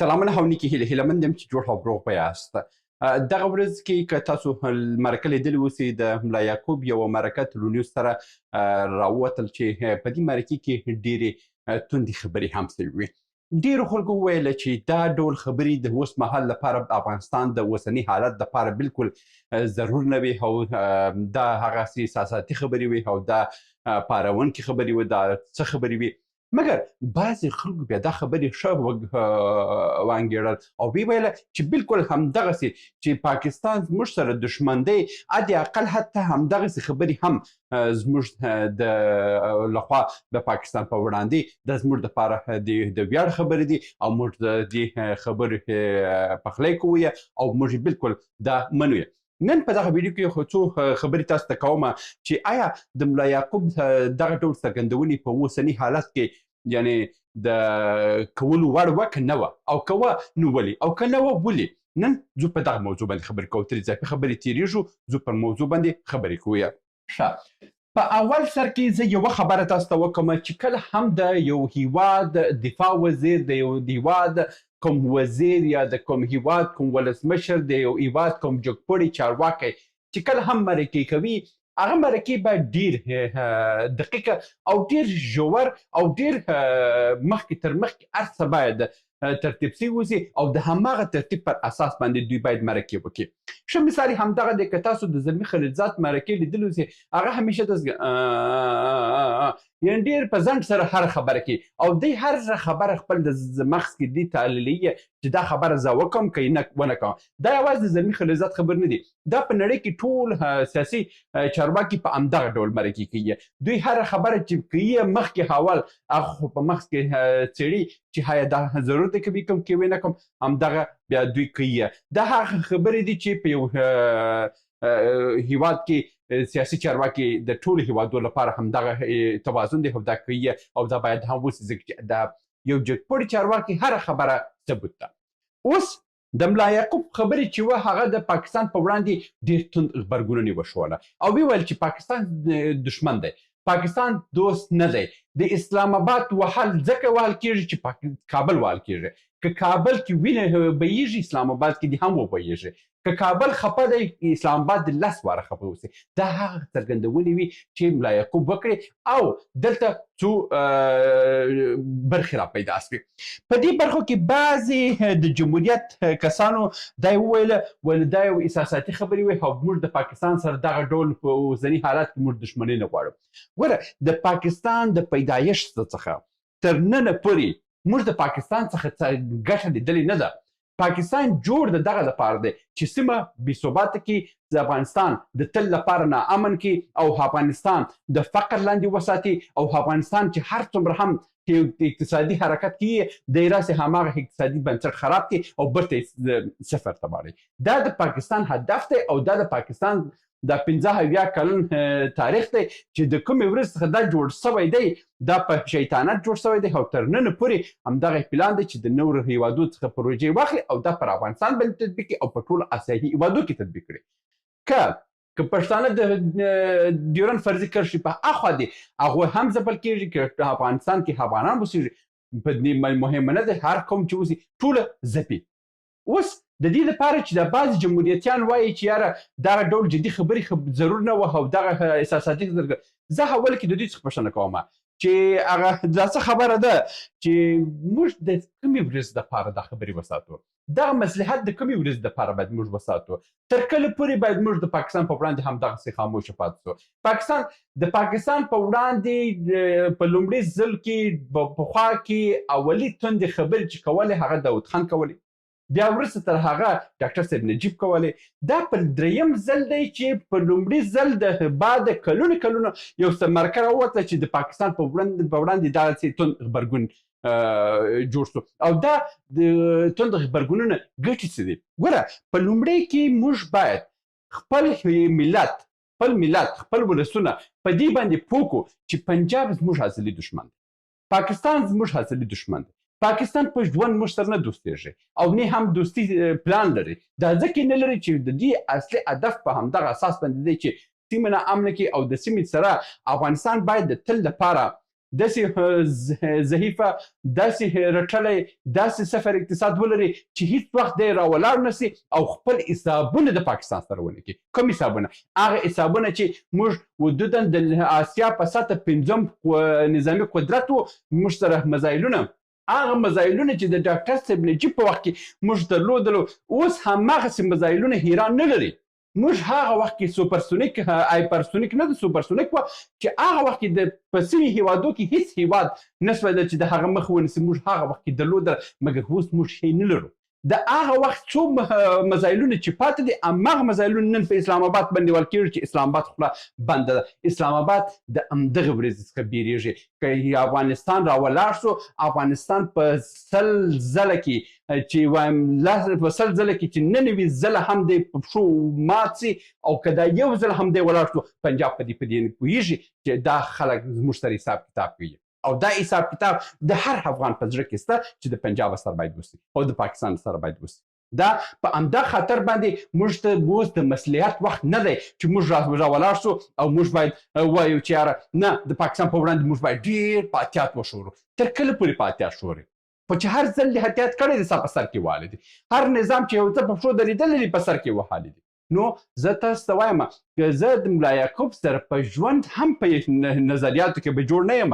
سلامونه او نیکې هیلې هیلهمند یم چې جوړ او روغ به یاست. دغه ورځ کې که تاسو مرکه لیدلې اوسئ د ملا یعقوب یوه مرکه تلونیوز سره راووتل چې په دې مرکې کې ډېرې توندې خبرې هم سوي وې. ډېرو خلکو وویله چې دا ډول خبرې د اوس مهال لپاره د افغانستان د اوسني حالت لپاره بالکل ضرور نه وي او دا هغسې احساساتي خبرې وي او دا پارونکې خبرې وي، دا څه خبرې وي. مګر بعضې خلکو بیا دا خبرې ښه وانګېرل او ویې ویله چې بالکل همدغسې چې پاکستان زموږ سره دښمن دی، حد اقل حتی همدغسې خبرې هم زموږ د لخوا د پاکستان په وړاندې دا زموږ دپاره د ویاړ خبرې دي او موږ د دې خبرې پخلی کوو او موږ بالکل دا منو. نن په دغه ویډیو کې خو څو خبرې تاسو ته کومه چې آیا د ملا یعقوب دغه ډول څرګندونې په اوسني حالت کې یعنې د کولو وړ وه که نه وه، او که وه نو ولې، او که نه وه ولې. نن زه په دغه موضوع باندې خبرې کوو، تر اضافي خبرې تېرېږو، زه پر موضوع باندې خبرې کوو. ښه، په اول سر کې زه یوه خبره تاسو ته وکړم چې کله هم د یو هیواد دفاع وزیر، د یو هیواد کوم وزیر یا د کوم هیواد کوم ولسمشر، د یو هیواد کوم جګپوړی چارواکی چې کله هم مرکې کوي، هغه مرکې باید ډېر دقیقه او ډېر ژور او ډېر مخکې تر مخکې هر څه باید ترتیب سوي اوسي او د هماغه ترتیب پر اساس باندې دوی باید مرکې وکړي. ښه مثال یې همدغه دی، که تاسو د زلمي خلیلزاد مرکې لیدلي اوسئ، هغه همیشه داسې یعنې ډېر په ځنډ سره هر خبره کوي او دی هر خبره خپل د مغز کې دې تعلیلوي چې دا خبره زه وکړم که یې ونه کوم. دا یوازې د زلمي خلیلزاد خبر نه دی، دا په نړۍ کې ټول سیاسي چارواکي په همدغه ډول مرکې کوي. دوی هره خبره چې کوي مخکې حوال هغه خو په مغز کې څېړي چې آیا دا ضرورت دی که ویې کوم که یې ونه کوم، همدغه بیا دوی کوي. دا هغه خبرې دي چې په یو هیواد کې سیاسي چارواکي د ټولو هیوادونو لپاره همدغه توازن دی او دا کوي او دا باید هم وسي، ځکه چې دا یو جګپوړی چارواکي هره خبره ثبوت ده. اوس د ملا یعقوب خبرې چې وه هغه د پاکستان په وړاندې ډېر توند غبرګونونه وښوله او ویې ویل چې پاکستان دښمن دی، پاکستان دوست نه دی. د اسلام آباد وهل ځکه وهل کېږي چې کابل وهل کېږي. که کابل کې وینه بهیږي، اسلام آباد کې دې هم وبهیږي. که کابل خفه دی، اسلام آباد د 10 واره خفه اوسي. دا هغه څرګندونې وي چې ملا یعقوب وکړې او دلته څو برخې را پیدا سوې. په دې برخو کې بعضې د جمهوریت کسانو دا یې وویله دا یو احساساتي خبرې وې او موږ د پاکستان سره دغه ډول په اوسني حالت کې موږ دښمني نه غواړو. ګوره، د پاکستان د پیدایښت څخه تر ننه پورې موږ د پاکستان څخه ګټه لیدلې نه ده. پاکستان جوړ د دغه لپاره دی چې سیمه بې ثباته کړي، د افغانستان د تل لپاره ناامن کړي او افغانستان د فقر لاندې وساتي او افغانستان چې هر څومره هم اقتصادي حرکت کوي دی راسې هماغه اقتصادي بنسټ خراب کړي او بیرته صفر ته واړوي. دا د پاکستان هدف دی او دا د پاکستان د 50 کلن تاریخ دی چې د کومې ورځ څخه دا جوړ سوی دی، دا په شیطانت جوړ سوی دی او تر ننه پورې همدغه پلان دی چې د نورو هیوادو څخه پروژې واخلي او دا پر افغانستان باندې تطبیق کړي او په ټولو اسیایي هیوادو کې تطبیق کړي. که پښتانه د ډیورنډ فرضي کرښې په اخوا دي، هغوی هم ځپل کېږي. که په افغانستان کې افغانان اوسېږي، په دې مهمه نه ده، هر قوم چې اوسي ټوله ځپي. اوس د دې لپاره چې د بعضې جمهوریتیان وایي چې یاره دغه ډول جدي خبرې ضرور نه وه او دغه احساساتي زه اول کې د دوی څخه پوښتنه کوم چې هغه دا څه خبره ده چې موږ د کومې ورځې دپاره دا خبرې وساتو، دغه مصلحت د کومې ورځې دپاره باید موږ وساتو، تر کله پورې باید موږ د پاکستان په وړاندې همدغسې خاموشه پاتې سو. د پاکستان په وړاندې په لومړي ځل کې پخوا کې اولي تندې خبرې چې کولې هغه داود خان کولې، بیا وروسته تر هغه ډاکټر صاحب نجیب کولې. دا په دریم ځل دی چې په لومړي ځل د بعد کلونو یو څه مرکه راووتله چې د پاکستان په وړاندې دغسې توند غبرګون جوړ شو او دا د توند غبرګونونه ګټې څه دي؟ ګوره، په لومړی کې موږ باید خپل ملت خپل ولسونه په دې باندې پوه کړو چې پنجاب زموږ ازلي دښمن دی، پاکستان زموږ ازلي دښمن دی. پاکستان په ژوند موږ سره نه دوستېږي او نه هم دوستي پلان لري. دا ځکه نه لري چې د دې اصلي هدف په همدغه اساس باندې دی چې سیمه ناامنه کړي او د سیمې سره افغانستان باید د تل لپاره داسې ضعیفه داسې رټلی داسې صفر اقتصاد ولري چې هیڅ وخت دی راولاړ نه سي او خپل حسابونه د پاکستان سره ونه کړي. کوم حسابونه؟ هغه حسابونه چې موږ حدودا د آسیا په سطح پنځم نظامي قدرت و، موږ سره مزایلونه هغه مزایلونه چې د ډاکټر صاحب نجیب په وخت کې موږ درلودلو اوس هماغسې مزایلونه ایران نه لري. موږ هغه وخت کې سوپرسونیک هایپرسونیک نه د سوپرسونیک وه چې هغه وخت کې د په سوي هیوادو کې هیڅ هیواد نشوی ده چې د هغه مخه ونیسي. موږ هغه وخت کې درلودله مګر اوس موږ شی نه لرو. د هغه وخت څو مزایلونه چې پاتې دي هماغه مزایلونه نن په اسلام آباد باندې ویل کېږي چې اسلام آباد خوله بنده ده. اسلام آباد د همدغه ورځې څخه بیریږي. که افغانستان راولاړ شو، افغانستان په 100 ځله کې چې وایم په 100 ځله کې چې 99 ځله هم دی په پښو مات سي او که دا یو ځل هم دی ولاړ شو، پنجاب په دې نه پوهېږي چې دا خلک زموږ سره حساب کتاب کوي او دا حساب کتاب د هر افغان په زړه کې شته چې د پنجاب سره باید وسي او د پاکستان سره باید وسي. دا په همدا خاطر باندې موږ ته اوس د مصلحت وخت نه دی چې موږ راولاړ شو او موږ باید وایو چې یاره نه د پاکستان په وړاندې موږ باید ډېر په احتیاط وشورو. تر کله پورې په احتیاط شورې؟ په چې هر ځل دې احتیاط کړی دی ستا په سر کې والی دی. هر نظام چې یو څه په پښو درېدلی دی په سر کې وهلی دی. نو زه تاسو ته وایم که زه د ملا یعقوب سره په ژوند هم په نظریاتو کې به جوړ نه یم،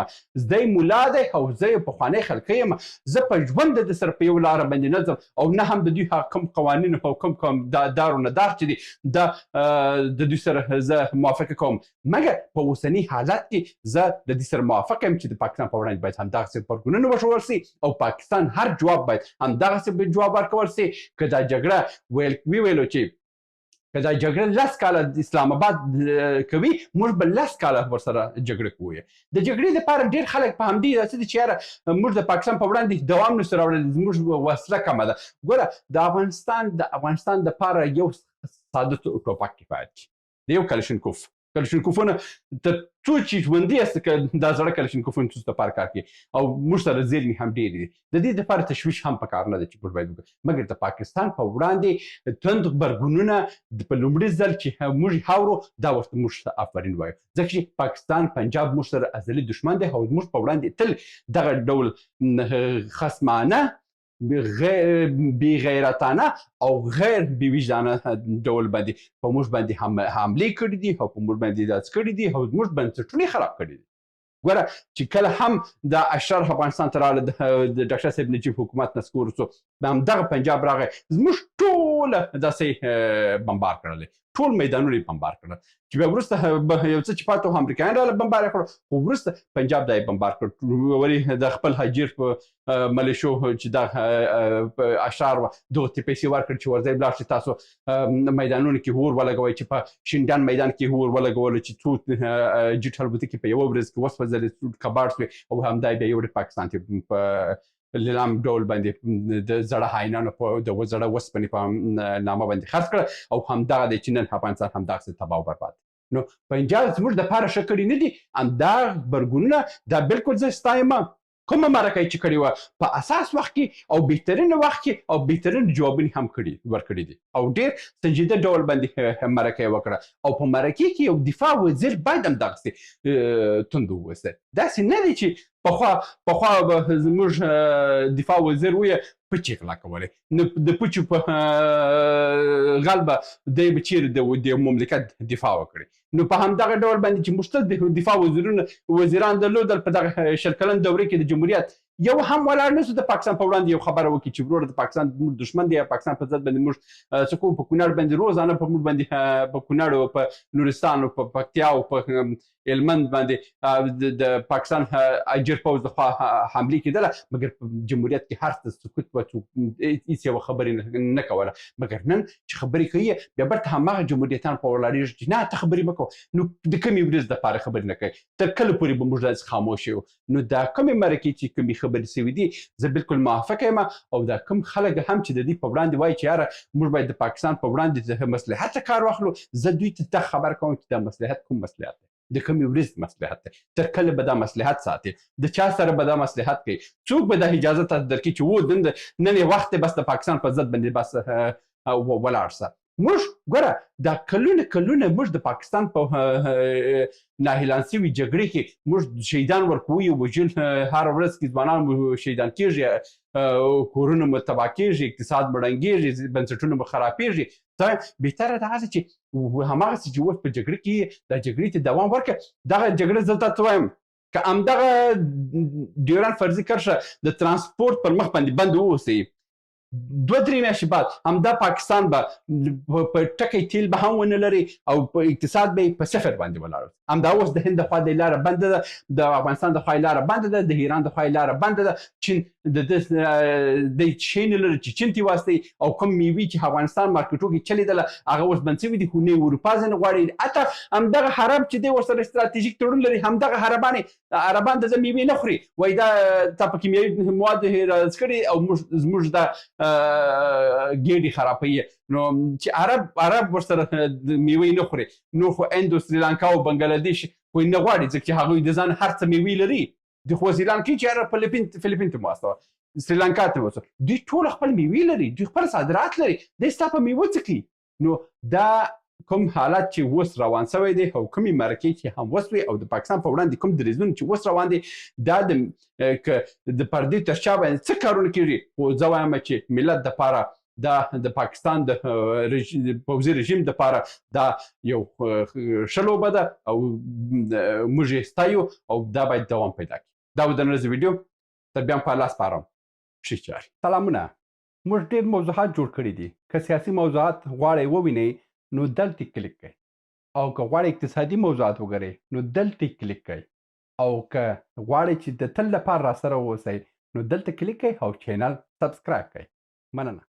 دی ملا دی او زه یې پخوانی خلقه یم، زه په ژوند د سره په یو لاره باندې نه ځم او نه هم د دوی کوم قوانین او کوم دار و ندار چې دي د دوی سره زه موافقه کوم. مګر په اوسني حالت کې زه د دې سره موافق یم چې د پاکستان په وړاندې باید همدغسې غبرګونونه وښودل سي او پاکستان هر جواب باید همدغسې جواب ورکول سي. که دا جګړه ویلو چې که دا جګړه 10 کاله اسلام آباد کوي، موږ به 10 کاله ورسره جګړه کوو. د جګړې لپاره ډېر خلک په همدې داسې دي چې یاره موږ د پاکستان په وړاندې دوام نشو راوړلی، زموږ وسله کمه ده. ګوره د افغانستان دپاره یو ساده ټوپک کفایت کوي، د یو کلشنکوف. کلشنکوفونه تر څو چې ژوندي یاست که دا زړه کلشنکوفونه ستاسو دپاره کار کوي او موږ سره زیرمې هم ډېرې دي. د دې دپاره تشویش هم پکار نه ده چې موږ باید وکړو. مګر د پاکستان په وړاندې توند غبرګونونه په لومړي ځل چې موږ هاورو دا ورته موږ ته آفرین وایو، ځکه چې پاکستان پنجاب موږ سره ازلي دښمن دی او موږ په وړاندې تل دغه ډول خصمانه بی غیرتانه او غیر بی وجدانه ډول باندې په موږ باندې حملې کړي دي او په موږ باندې داسې کړي دي او زموږ بنسټونه خراب کړي دي. ګوره چې کله هم د اشرف افغانستان ته راغله د ډاکټر صاحب نجیب حکومت نسکور سو، همدغه پنجاب راغی، زموږ ټوله داسې بمبار کړل، ټول میدانونه یې بمبار کړل چې بیا وروسته یو څه چې پاتې و امریکایان راغله بمبار یې کړو، خو وروسته پنجاب دا یې بمبار کړ. ولې د خپل هجیر په ملیشو چې دا اشعار وه دغو ته پیسې ورکړ چې ورځئ ولاړ شئ تاسو میدانونو کې اور ولګوئ، چې په شینډان میدان کې اور ولګولو چې څو جیټ الوتکې په یوه ورځ کې وسوځلې کباړ شوې او همدا بیا یو پاکستان ته په لیلام ډول باندې د زړه هاینانو په د زړه وسپنې په نامه باندې خرڅ کړه او همدغه دی چې نن افغانستان همدغسې تباه او برباد. نو پنجاب زموږ دپاره ښه کړي نه دي، همدا غبرګونونه دا بلکل زه ستایم کومه مرکه یې چې کړې وه په اساس وخت کې او بهترین وخت کې او بهترین جوابونه هم ورکړي دي او ډېر سنجیده ډول باندې مرکه یې وکړه او په مرکې کې یو دفاع وزیر باید همدغسې توند واوسي. داسې نه دی چې پخوا به زموږ دفاع وزیر ویې پچې غلا کولې، نو د پچو په غل به دی به چیرې د مملکت دفاع وکړي. نو په همدغه ډول باندې چې موږ تل دفاع وزیران درلودل په دغه 20 کلن دورې کې د جمهوریت یو هم ولاړ نه سو د پاکستان په وړاندې یو خبره وکړي چې وروره د پاکستان زموږ دښمن دی، پاکستان په ضد باندې موږ څه کوو، په کونړ باندې روزانه په موږ باندې په کونړ او په نورستان او په پکتیا او په هلمند باندې د پاکستان اجر پوځ لخوا حملې کېدله، مګر په جمهوریت کې هر څه سکوت و، هېڅ یوه خبرې نه کوله. مګر نن چې خبرې کوي بیا بیرته هماغه جمهوریتان په ولاړېږي چې نه ته خبرې مه کوه. نو د کومې ورځې دپاره خبرې نه کوي؟ تر کله پورې به موږ داسې خاموش یو؟ نو دا کومې مرکې چې کومې خبرې سوي دي زه بلکل موافقه یم او دا کوم خلک هم چې د دې په وړاندې وایي چې یاره موږ باید د پاکستان په وړاندې د مصلحته کار واخلو، زه دوی ته دا خبر کوم چې دا مصلحت کوم مصلحت دی، د کومې ورځې مصلحت دی، تر کله به دا مصلحت ساتي، د چا سره به دا مصلحت کوي، څوک به دا اجازه تاسو درکړي چې نن یې وخت دی بس د پاکستان په ضد باندې بس ولاړ سه. موږ ګوره دا کلونه موږ د پاکستان په ناهیلان سوي جګړې کې موږ شهیدان ورکوو وژل هره ورځ کې ځوانان شهیدان کېږي کورونه مو تباه کېږي اقتصاد مو ړنګېږي بنسټونه مو خرابېږي دا بهتره دا هسې چې هماغسې چې اوس په جګړه کې دا جګړې ته دوام ورکړه دغه جګړه زه درته وایم که همدغه ډیورنډ فرضي کرښه د ترانسپورټ پر مخ باندې بند واوسئ 2-3 میاشتې بعد همدا پاکستان به په ټکی تیل به هم ونه لري او په اقتصاد به یې په صفر باندې ولاړ همدا اوس د هند د خوا د لاره بنده ده د افغانستان د خوا لاره بنده ده د ایران د خوا لاره بنده ده چین د شی نه لري چې چین ته واستوي او کوم میوې چې افغانستان مارکیټو کې چلیدله هغه اوس بند سوي دي خو نه اروپا ځنې غواړي حتی همدغه عرب چې دی ورسره ستراتیژیک تړون لري همدغه عربان د زه میوې نه خوري وایي دا تا په کیمیاوي مواد راز کړي او زموږ دا ګېډې خرابوي نو چې عرب ورسره میوې نه خوري نو خو هند او سریلانکا او بنګلادیش وایي نه غواړي ځکه چې هغوی د ځان هر څه میوې لري د خو سریلانکا چې هغه فلیپین ته واستوه سریلانکا ته واستوه دوی ټول خپل میوې لري دوی خپل صادرات لري دی ستا په میوه څه کوي نو دا کوم حالت چې اوس روان شوی دی او کومې مرکې چې هم وسوې او د پاکستان په وړاندې کوم دریځونه چې اوس روان دي دا د پردې تر شا باندې څه کارونه کېږي خو زه وایم چې ملت دپاره دا د پاکستان د پوځي رژیم دپاره دا یو ښه لوبه ده او موږ یې ستایو او دا باید دوام پیدا کړي دا و د نن ورځې ویډیو تر بیا هم په الله سپارم ښې چارې سلامونه موږ ډېر موضوعات جوړ کړي دي که سیاسي موضوعات غواړئ ووینئ نو دلته کلیک کړئ او که غواړئ اقتصادي موضوعات وګورئ نو دلته کلیک کړئ او که غواړئ چې د تل لپاره راسره واوسئ نو دلته کلیک کړئ او چینل سبسکرایب کړئ مننه